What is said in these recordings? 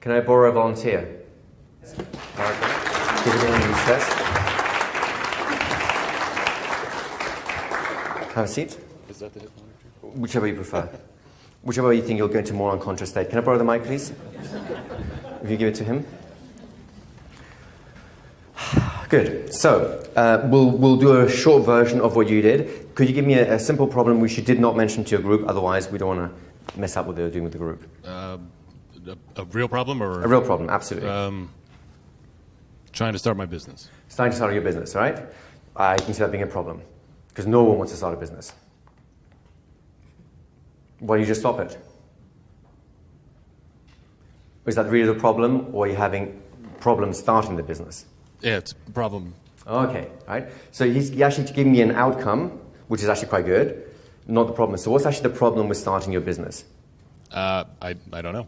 Can I borrow a volunteer? Give it in recess. Have a seat. Is that the hip monitor? Whichever you prefer. Whichever you think you'll go into more unconscious state. Can I borrow the mic, please? If you give it to him. Good. So we'll do a short version of what you did. Could you give me a simple problem which you did not mention to your group? Otherwise, we don't want to mess up what they're doing with the group. A real problem or? A real problem, absolutely. Trying to start my business. Starting to start your business, right? I can see that being a problem because no one wants to start a business. Why don't you just stop it? Is that really the problem, or are you having problems starting the business? Yeah, it's a problem. Okay, right. So he actually giving me an outcome, which is actually quite good, not the problem. So what's actually the problem with starting your business? I don't know.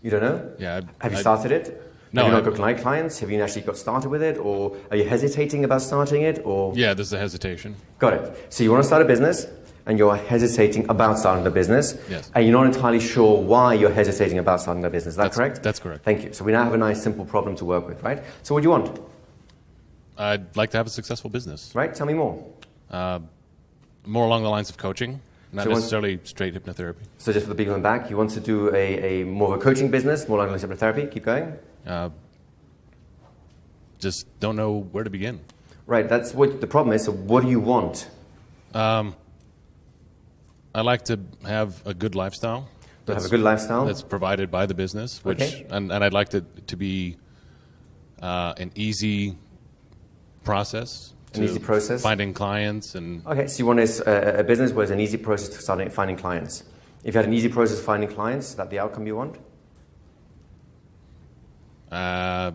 You don't know? Yeah. Have you started it? No. Have you not got clients? Have you actually got started with it? Or are you hesitating about starting it? Or Yeah, there's a hesitation. Got it. So you want to start a business, and you're hesitating about starting the business. Yes. And you're not entirely sure why you're hesitating about starting the business. Is that correct? That's correct. Thank you. So we now have a nice, simple problem to work with, right? So what do you want? I'd like to have a successful business. Right? Tell me more. More along the lines of coaching, not So necessarily straight hypnotherapy. So just for the people in the back, you want to do a more of a coaching business, more like hypnotherapy. Keep going. Just don't know where to begin. Right, that's what the problem is. So what do you want? I like to have a good lifestyle. To have a good lifestyle? That's provided by the business, which Okay. and I'd like to be an easy process. An easy process? Finding clients and Okay, so you want a business where it's an easy process to start finding clients. If you had an easy process of finding clients, is that the outcome you want? I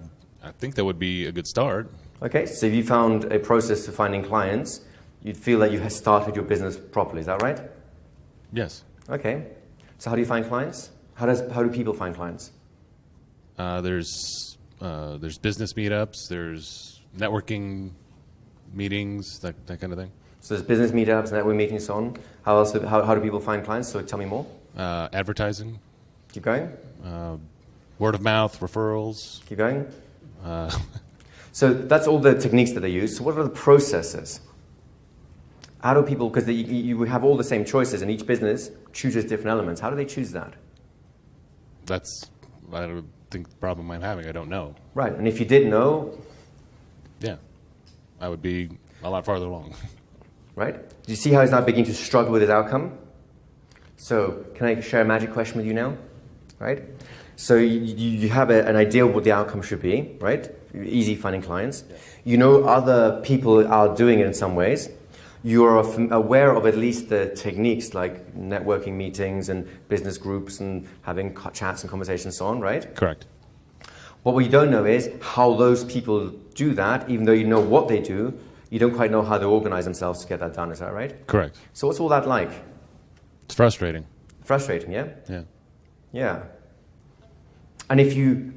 think that would be a good start. Okay, so if you found a process to finding clients, you'd feel that you have started your business properly. Is that right? Yes. Okay. So how do you find clients? How do people find clients? There's business meetups. There's networking meetings, that kind of thing. So there's business meetups, network meetings, so on. How do people find clients? So tell me more. Advertising. Keep going. Word of mouth, referrals. Keep going. So that's all the techniques that they use. So what are the processes? How do people, because you have all the same choices and each business chooses different elements. How do they choose that? I don't think the problem I'm having. I don't know. Right, and if you did know, Yeah, I would be a lot farther along. right? Do you see how he's now beginning to struggle with his outcome? So can I share a magic question with you now? Right? So you have an idea of what the outcome should be, right? Easy finding clients. Yeah. You know other people are doing it in some ways. You're aware of at least the techniques like networking meetings and business groups and having chats and conversations and so on, right? Correct. What we don't know is how those people do that. Even though you know what they do, you don't quite know how they organize themselves to get that done. Is that right? Correct. So what's all that like? It's frustrating. Frustrating, yeah? Yeah. Yeah. And if you,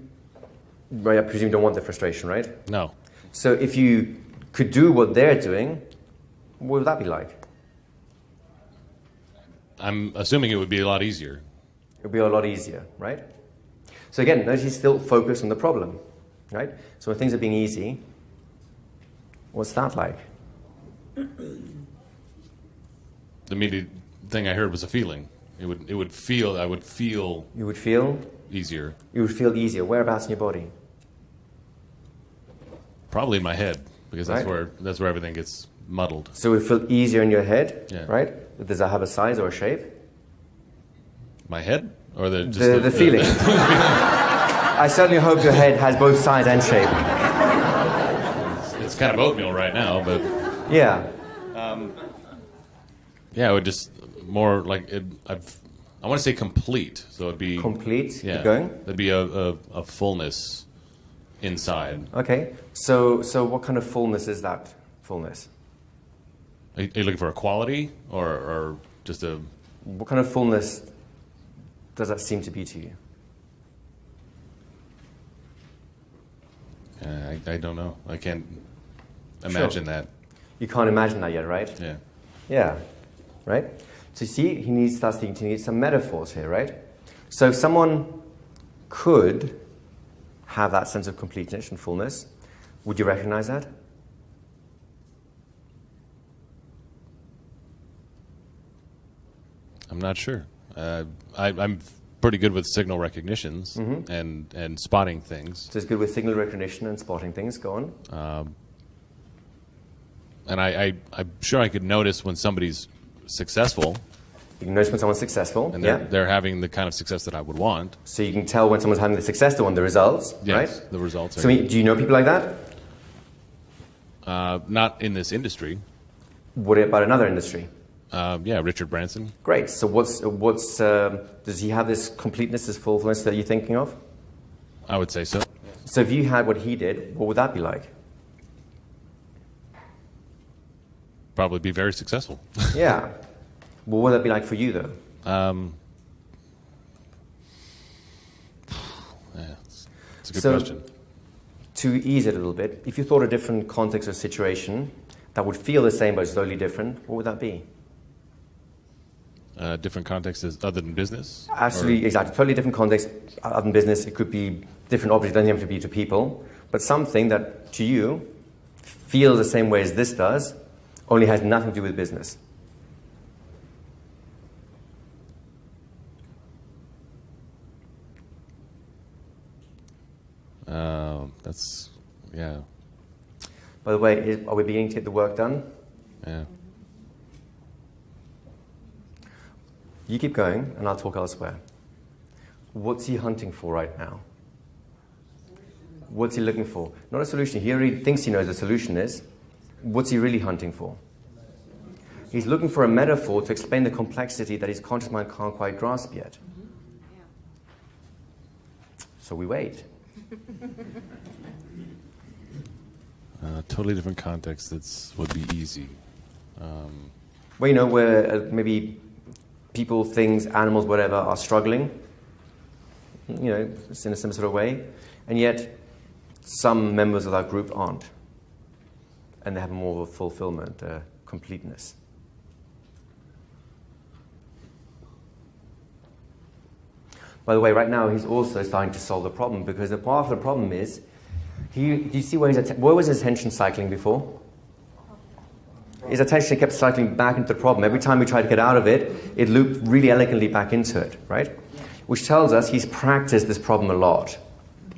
right, I presume you don't want the frustration, right? No. So if you could do what they're doing, what would that be like? I'm assuming it would be a lot easier. It would be a lot easier, right? So again, notice he's still focused on the problem, right? So when things are being easy, what's that like? The immediate thing I heard was a feeling. I would feel. You would feel? Easier. You would feel easier. Whereabouts in your body? Probably in my head, because Right. that's where everything gets muddled. So it would feel easier in your head, Yeah. right? Does that have a size or a shape? My head, or the feeling. I certainly hope your head has both size and shape. It's kind of oatmeal right now, but Yeah. yeah, it would just more like it. I want to say complete, so it'd be Complete? Yeah, Keep going. there'd be a fullness inside. Okay. So what kind of fullness is that fullness? Are you looking for a quality or just a? What kind of fullness does that seem to be to you? I don't know. I can't imagine that. You can't imagine that yet, right? Yeah. Yeah. Right? So you see, starts thinking to need some metaphors here, right? So if someone could have that sense of completeness and fullness. Would you recognize that? I'm not sure. I'm pretty good with signal recognitions and spotting things. So it's good with signal recognition and spotting things. Go on. And I'm sure I could notice when somebody's successful. You can notice when someone's successful. And they're having the kind of success that I would want. So you can tell when someone's having the success, the results, yes, right? The results. So do you know people like that? Not in this industry. What about another industry? Yeah, Richard Branson. Great. So does he have this completeness, this fullness that you're thinking of? I would say so. So if you had what he did, what would that be like? Probably be very successful. Yeah. What would that be like for you, though? Yeah, it's a good question. To ease it a little bit, if you thought a different context or situation that would feel the same but is totally different, what would that be? Different contexts other than business? Absolutely, exactly. Totally different context other than business. It could be different objects, it doesn't have to be to people, but something that to you feels the same way as this does, only has nothing to do with business. That's, yeah. By the way, are we beginning to get the work done? Yeah. You keep going, and I'll talk elsewhere. What's he hunting for right now? What's he looking for? Not a solution. He already thinks he knows the solution is. What's he really hunting for? He's looking for a metaphor to explain the complexity that his conscious mind can't quite grasp yet. So we wait. Totally different context. Would be easy. Well, where maybe people, things, animals, whatever, are struggling, it's in a similar sort of way, and yet some members of that group aren't, and they have more of a fulfillment, completeness. By the way, right now he's also starting to solve the problem, because the part of the problem is, do you see where was his attention cycling before? His attention kept cycling back into the problem. Every time we tried to get out of it, it looped really elegantly back into it, right? Which tells us he's practiced this problem a lot,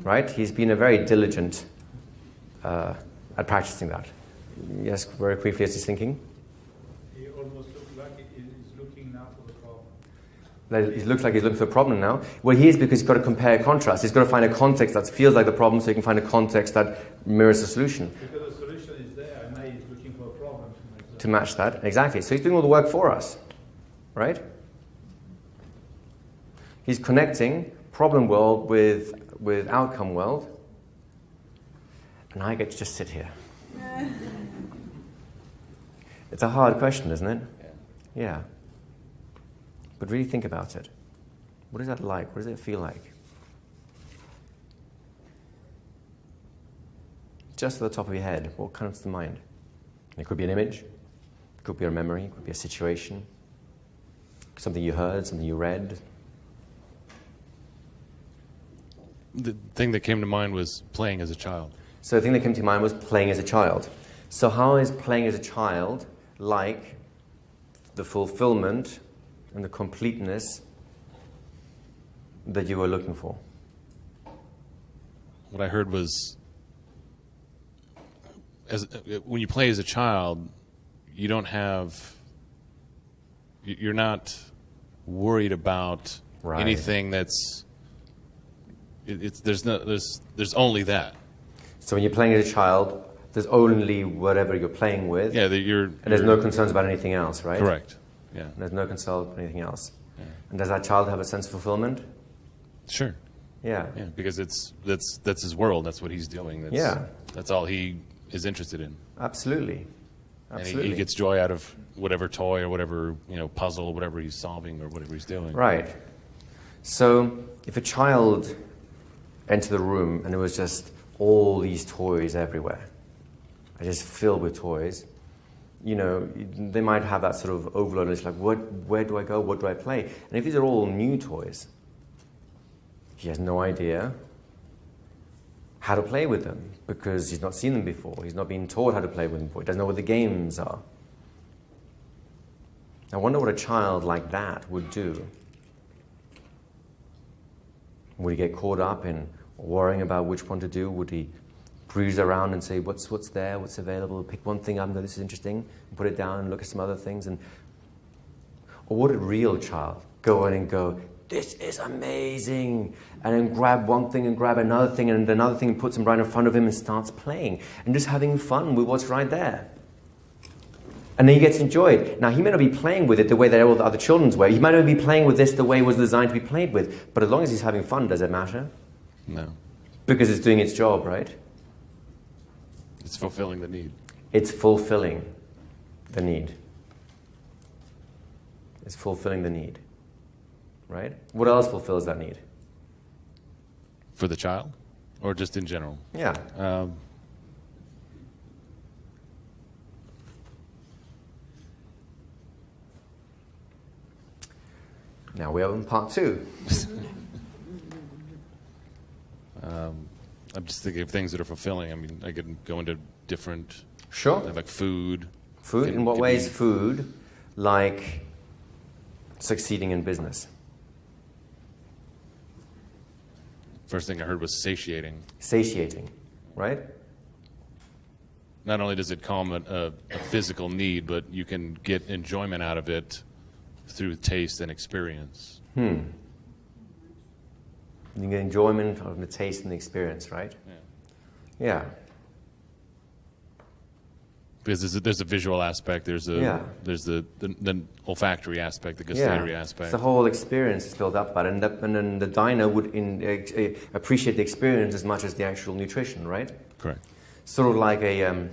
right? He's been a very diligent at practicing that. Yes, very briefly as he's thinking. He almost looks like he's looking now for the problem. It looks like he's looking for a problem now. Well, he is, because he's got to compare contrast. He's got to find a context that feels like the problem, so he can find a context that mirrors the solution. Because the solution is there, and now he's looking for a problem to match that. Exactly. So he's doing all the work for us, right? He's connecting problem world with outcome world. And I get to just sit here. It's a hard question, isn't it? Yeah. But really think about it. What is that like? What does it feel like? Just at the top of your head, what comes to mind? It could be an image, it could be a memory, it could be a situation, something you heard, something you read. The thing that came to mind was playing as a child. So the thing that came to mind was playing as a child. So how is playing as a child like the fulfillment and the completeness that you were looking for? What I heard was, when you play as a child, you're not worried about anything that's. There's only that. So when you're playing as a child, there's only whatever you're playing with. Yeah, and there's no concerns about anything else, right? Correct. Yeah. And there's no concern about anything else. Yeah. And does that child have a sense of fulfillment? Sure. Yeah. Yeah, because that's his world. That's what he's doing. That's all he is interested in. Absolutely. And he gets joy out of whatever toy or whatever puzzle or whatever he's solving or whatever he's doing. Right. So if a child entered the room and it was just all these toys everywhere, just filled with toys, they might have that sort of overload. It's like, where do I go? What do I play? And if these are all new toys, he has no idea how to play with them, because he's not seen them before. He's not been taught how to play with them before. He doesn't know what the games are. I wonder what a child like that would do. Would he get caught up in worrying about which one to do? Would he breeze around and say, what's there, what's available, pick one thing up and go, this is interesting, and put it down and look at some other things? Or would a real child go in and go, this is amazing, and then grab one thing and grab another thing and another thing and puts them right in front of him and starts playing and just having fun with what's right there? And then he gets enjoyed. Now, he may not be playing with it the way that all the other children's were. He might not be playing with this the way it was designed to be played with. But as long as he's having fun, does it matter? No. Because it's doing its job, right? It's fulfilling the need. It's fulfilling the need. It's fulfilling the need. Right? What else fulfills that need? For the child? Or just in general? Yeah. Now we are on part 2. I'm just thinking of things that are fulfilling. I mean, I could go into different... Sure. Like food. Food? In what ways food? Like succeeding in business. First thing I heard was satiating. Satiating, right? Not only does it calm a physical need, but you can get enjoyment out of it through taste and experience. You get enjoyment from the taste and the experience, right? Yeah. Because there's a visual aspect, there's the olfactory aspect, the gustatory aspect. It's the whole experience is built up by it, and then the diner would appreciate the experience as much as the actual nutrition, right? Correct. Sort of like if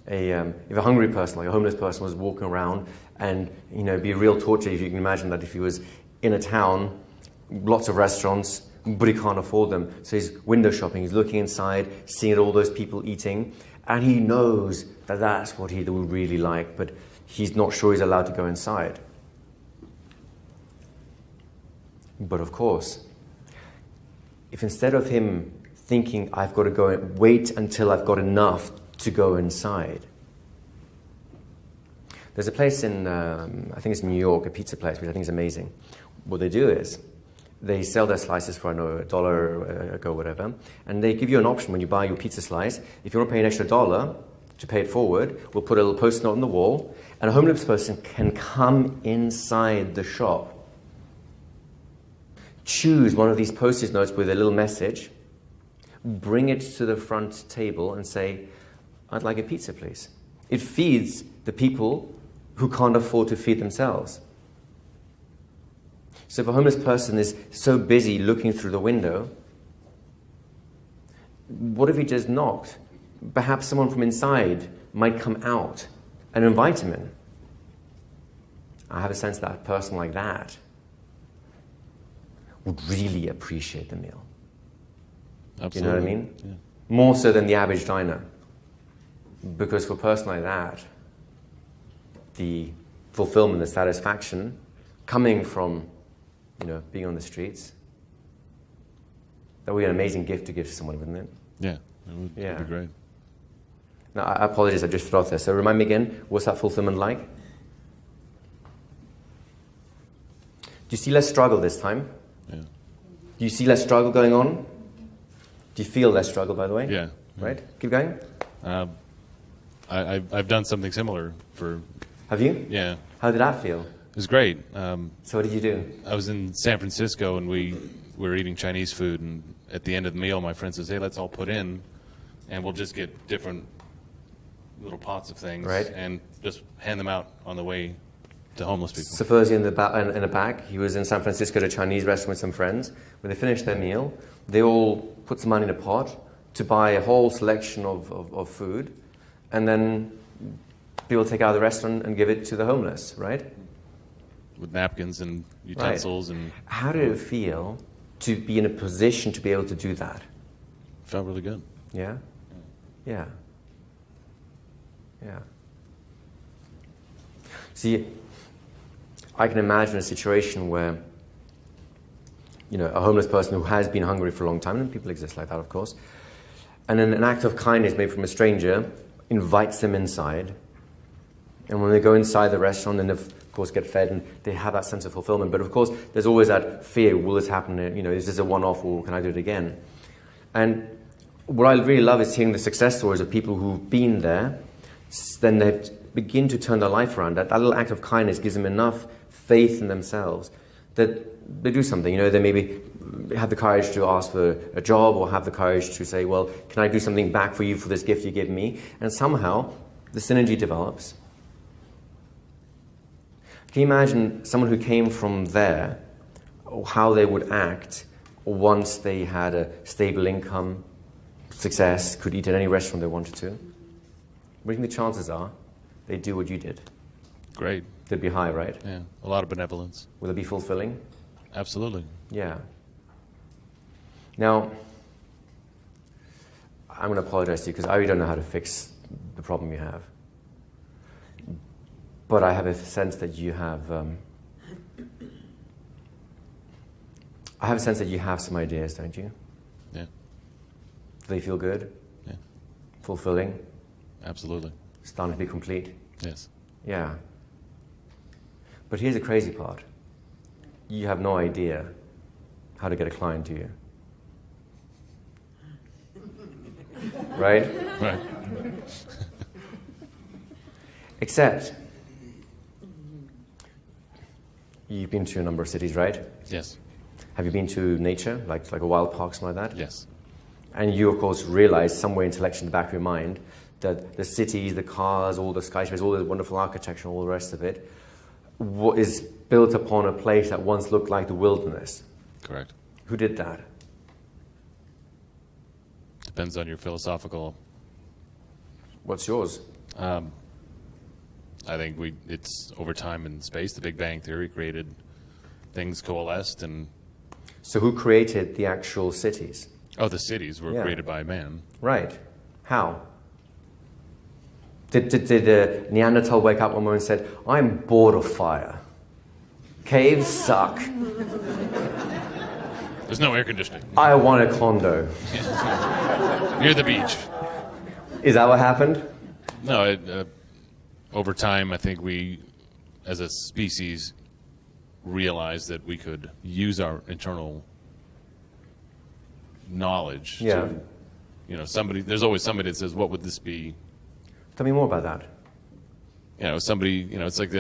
a hungry person, like a homeless person, was walking around, and it'd be a real torture if you can imagine that if he was in a town, lots of restaurants, but he can't afford them, so he's window shopping, he's looking inside, seeing all those people eating, and he knows that that's what he would really like, but he's not sure he's allowed to go inside. But of course, if instead of him thinking, I've got to go and wait until I've got enough to go inside. There's a place in, I think it's New York, a pizza place, which I think is amazing. What they do is, they sell their slices for, I don't know, $1 ago, whatever, and they give you an option when you buy your pizza slice. If you want to pay an extra $1 to pay it forward, we'll put a little post-it note on the wall, and a homeless person can come inside the shop, choose one of these post-it notes with a little message, bring it to the front table and say, I'd like a pizza, please. It feeds the people who can't afford to feed themselves. So if a homeless person is so busy looking through the window, what if he just knocked? Perhaps someone from inside might come out and invite him in. I have a sense that a person like that would really appreciate the meal. Absolutely. You know what I mean? Yeah. More so than the average diner. Because for a person like that, the fulfillment, the satisfaction coming from, being on the streets, that would be an amazing gift to give to someone, wouldn't it? Yeah, it would be great. Now, I apologize, I just forgot this. So remind me again, what's that fulfillment like? Do you see less struggle this time? Yeah. Do you see less struggle going on? Do you feel less struggle, by the way? Yeah. Right? Keep going. I've done something similar for... Have you? Yeah. How did that feel? It was great. So what did you do? I was in San Francisco, and we were eating Chinese food, and at the end of the meal, my friend says, hey, let's all put in, and we'll just get different little pots of things, right, and just hand them out on the way to homeless people. So Fuzzy in the back, he was in San Francisco at a Chinese restaurant with some friends. When they finished their meal, they all put some money in a pot to buy a whole selection of food, and then people take out of the restaurant and give it to the homeless, right? With napkins and utensils. Right. And how did it feel to be in a position to be able to do that? Felt really good. Yeah? Yeah. Yeah. See, I can imagine a situation where, a homeless person who has been hungry for a long time, and people exist like that, of course, And then an act of kindness made from a stranger invites them inside. And when they go inside the restaurant, then of course get fed and they have that sense of fulfillment. But of course, there's always that fear, will this happen? Is this a one-off or can I do it again? And what I really love is hearing the success stories of people who've been there. Then they begin to turn their life around. That little act of kindness gives them enough faith in themselves that they do something. They maybe have the courage to ask for a job or have the courage to say, well, can I do something back for you for this gift you gave me? And somehow the synergy develops. Can you imagine someone who came from there, how they would act once they had a stable income, success, could eat at any restaurant they wanted to? What do you think the chances are they do what you did? Great. They'd be high, right? Yeah, a lot of benevolence. Will it be fulfilling? Absolutely. Yeah. Now, I'm going to apologize to you because I really don't know how to fix the problem you have. But I have a sense that you have... I have a sense that you have some ideas, don't you? Yeah. Do they feel good? Yeah. Fulfilling? Absolutely. Starting to be complete? Yes. Yeah. But here's the crazy part. You have no idea how to get a client, do you? Right? Right. Except, you've been to a number of cities, right? Yes. Have you been to nature, like a wild park, something like that? Yes. And you, of course, realize somewhere intellectually in the back of your mind that the cities, the cars, all the skyscrapers, all the wonderful architecture, all the rest of it, is built upon a place that once looked like the wilderness. Correct. Who did that? Depends on your philosophical... What's yours? I think it's over time and space. The Big Bang Theory created things coalesced and... So who created the actual cities? Oh, the cities were created by man. Right. How? Did Neanderthal wake up one morning and said, I'm bored of fire. Caves suck. There's no air conditioning. I want a condo. Near the beach. Is that what happened? No, over time, I think we, as a species, realized that we could use our internal knowledge to, there's always somebody that says, what would this be? Tell me more about that. It's like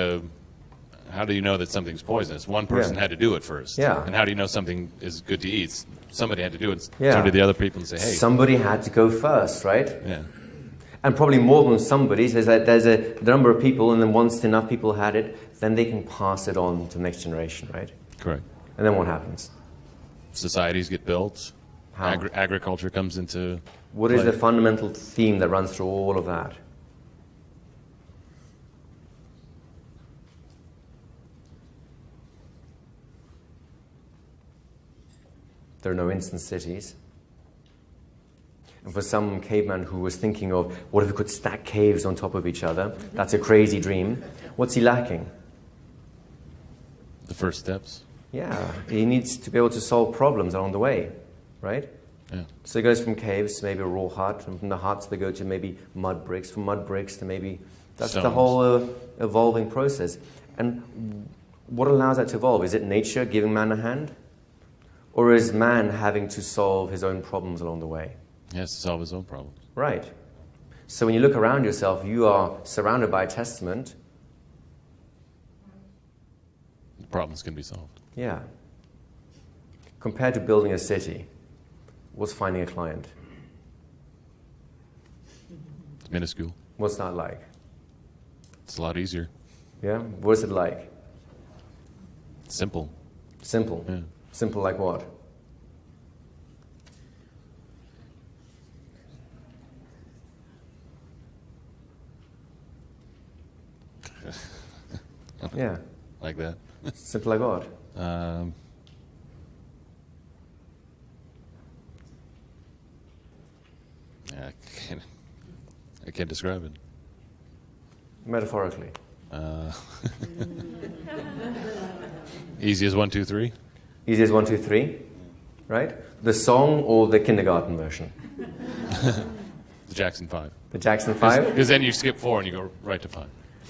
how do you know that something's poisonous? One person had to do it first. Yeah. And how do you know something is good to eat? Somebody had to do it. Yeah. So did the other people and say, hey. Somebody had to go first, right? Yeah. And probably more than somebody, so there's a number of people, and then once enough people had it, then they can pass it on to the next generation, right? Correct. And then what happens? Societies get built. How? Agriculture comes into What play. is the fundamental theme that runs through all of that? There are no instant cities. And for some caveman who was thinking of, what if we could stack caves on top of each other? That's a crazy dream. What's he lacking? The first steps. Yeah, he needs to be able to solve problems along the way, right? Yeah. So he goes from caves to maybe a raw hut, and from the huts they go to maybe mud bricks, from mud bricks to maybe... That's Stones. the whole evolving process. And what allows that to evolve? Is it nature giving man a hand? Or is man having to solve his own problems along the way? He has to solve his own problems. Right. So when you look around yourself, you are surrounded by a testament. The problems can be solved. Yeah. Compared to building a city, what's finding a client? It's minuscule. What's that like? It's a lot easier. Yeah? What is it like? Simple. Simple. Yeah. Simple like what? Yeah. Like that. Simple like what? Yeah, I can't describe it. Metaphorically. Easy as 1, 2, 3. Easy as 1, 2, 3. Right? The song or the kindergarten version? The Jackson 5. The Jackson 5? Because then you skip 4 and you go right to 5.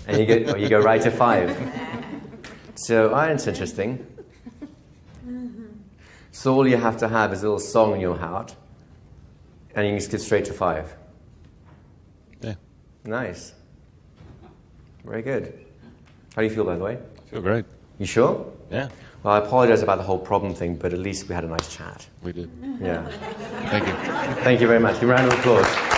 And you go right to 5. So, that's interesting. So all you have to have is a little song in your heart, and you can skip straight to 5. Yeah. Nice. Very good. How do you feel, by the way? I feel great. You sure? Yeah, Well, I apologize about the whole problem thing, but at least we had a nice chat. we did. Yeah. Thank you. Thank you very much. A round of applause.